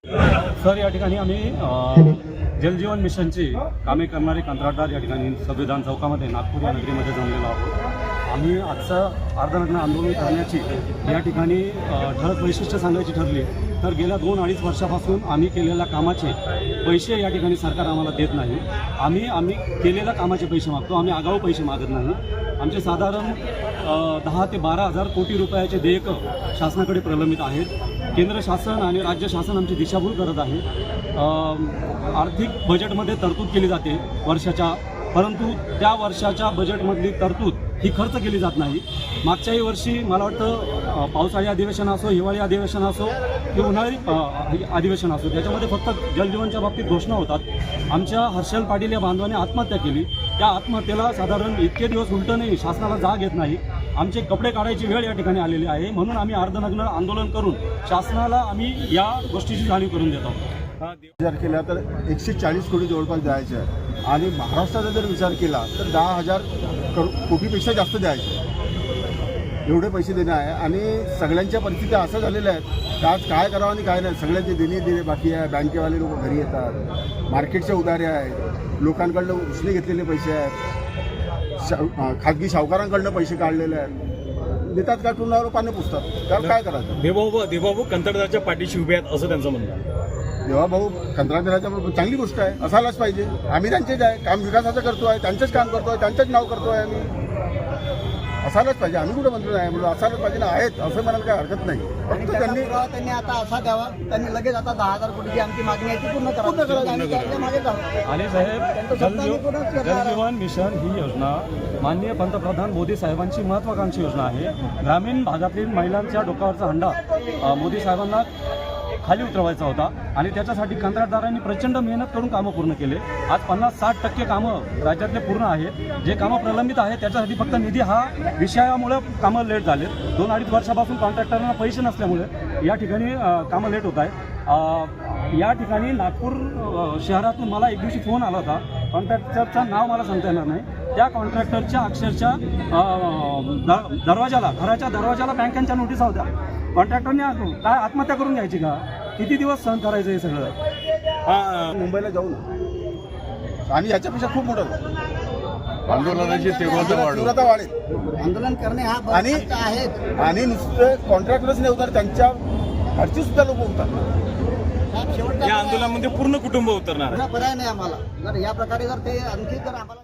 Sir, या ठिकाणी आम्ही जलजीवन मिशनची कामे करणारे कंत्राटदार या ठिकाणी संविधान चौकामध्ये नागपूर या नगरीमध्ये जमलेलो आहोत। आम्ही आजचं अर्धनग्न आंदोलन करण्याची या ठिकाणी ठळक वैशिष्ट्य सांगायची ठरली तर गेल्या 2-2.5 वर्षापासून आम्ही केलेल्या कामाचे पैसे या ठिकाणी सरकार आम्हाला देत नाही। आम्ही केलेल्या कामाचे पैसे मागतो, आम्ही आगाऊ पैसे मागत नाही। आमचे साधारण 10 ते 12 हजार कोटी रुपयाचे देयक शासनाकडे प्रलंबित आहेत। केंद्र शासन आणि राज्य शासन आमची दिशाभूल करत आहे। आर्थिक बजेटमध्ये तरतूद केली जाते वर्षाच्या, परंतु त्या वर्षाच्या बजेटमधली तरतूद ही खर्च केली जात नाही। मागच्याही वर्षी मला वाटतं पावसाळी अधिवेशन असो, हिवाळी अधिवेशन असो किंवा उन्हाळी अधिवेशन असो, त्याच्यामध्ये फक्त जलजीवनच्या बाबतीत घोषणा होतात। आमच्या हर्षल पाटील या बांधवाने आत्महत्या केली, त्या आत्महत्येला साधारण इतके दिवस उलटं नाही, शासनाला जाग येत नाही। आमचे कपडे काढायची वेळ या ठिकाणी आलेली आहे, म्हणून आम्ही अर्धनग्न आंदोलन करून शासनाला आम्मी या गोष्टीची जाणीव करून देतो। विचार केला तर 140 कोटी जवळपास द्यायचे आहे आणि महाराष्ट्राचा जर विचार केला तर 10,000 कोटीपेक्षा जास्त द्यायचे, एवढे पैसे देणे आहे। आणि सगळ्यांच्या परिस्थिती असं झालेल्या आहेत की आज काय करावं आणि काय नाही, सगळ्यांचे देणे बाकी आहे। बँकेवाले लोक घरी येतात, मार्केटच्या उधाऱ्या आहेत, लोकांकडनं उसने घेतलेले पैसे आहेत, खाजगी सावकारांकडनं पैसे काढलेले आहेत, देतात का कुणावर पाणी पुसतात, त्यावर काय करायचं। देवाभाऊ कंत्राटदाराच्या पाठीशी उभे आहेत असं त्यांचं म्हणणं आहे। देवाभाऊ कंत्राटदाराच्या चांगली गोष्ट आहे, असायलाच पाहिजे। आम्ही त्यांचेच आहे, काम विकासाचं करतो आहे, त्यांचंच काम करतो आहे, त्यांचंच नाव करतो आहे आम्ही, असायलाच पाहिजे। आम्ही कुठं म्हणतो नाही, म्हणून असायलाच पाहिजे ना, आहेत असं म्हणायला काही हरकत नाही। फक्त त्यांनी आता असा द्यावा, त्यांनी लगेच आता 10,000 कोटीची आमची मागणी आहे ती पूर्ण करायची आणि त्याच्या मागे जाऊ। आणि साहेब, जलजीवन मिशन ही योजना माननीय पंतप्रधान मोदी साहेबांची महत्त्वाकांक्षी योजना आहे। ग्रामीण भागातील महिलांच्या डोक्यावरचा हंडा मोदी साहेबांना खाली उतरवायचा होता आणि त्याच्यासाठी कंत्राटदारांनी प्रचंड मेहनत करून कामं पूर्ण केले। आज 50-60% कामं राज्यातले पूर्ण आहेत। जे कामं प्रलंबित आहेत त्याच्यासाठी फक्त निधी हा विषयामुळे कामं लेट झालेत। 2-2.5 वर्षापासून कॉन्ट्रॅक्टरांना पैसे नसल्यामुळे या ठिकाणी कामं लेट होत आहेत। या ठिकाणी नागपूर शहरातून मला एक दिवशी फोन आला होता, कॉन्ट्रॅक्टरचं नाव मला सांगता येणार नाही, त्या कॉन्ट्रॅक्टरच्या अक्षरशः दरवाजाला, घराच्या दरवाजाला बँकांच्या नोटिसा होत्या। कॉन्ट्रॅक्टरने काय आत्महत्या करून घ्यायची का? किती दिवस सहन करायचं हे सगळं? मुंबईला जाऊ ना आणि याच्यापेक्षा खूप मोठं आंदोलनाची तीव्रता वाढेल। आंदोलन करणे हा आहेत आणि नुसतं कॉन्ट्रॅक्टरच नाही होणार, त्यांच्या घरची सुद्धा लोक होतात। या आंदोलनामध्ये पूर्ण कुटुंब उतरणार आहे। पर्याय नाही आम्हाला, जर या प्रकारे जर ते आणखी जर आम्हाला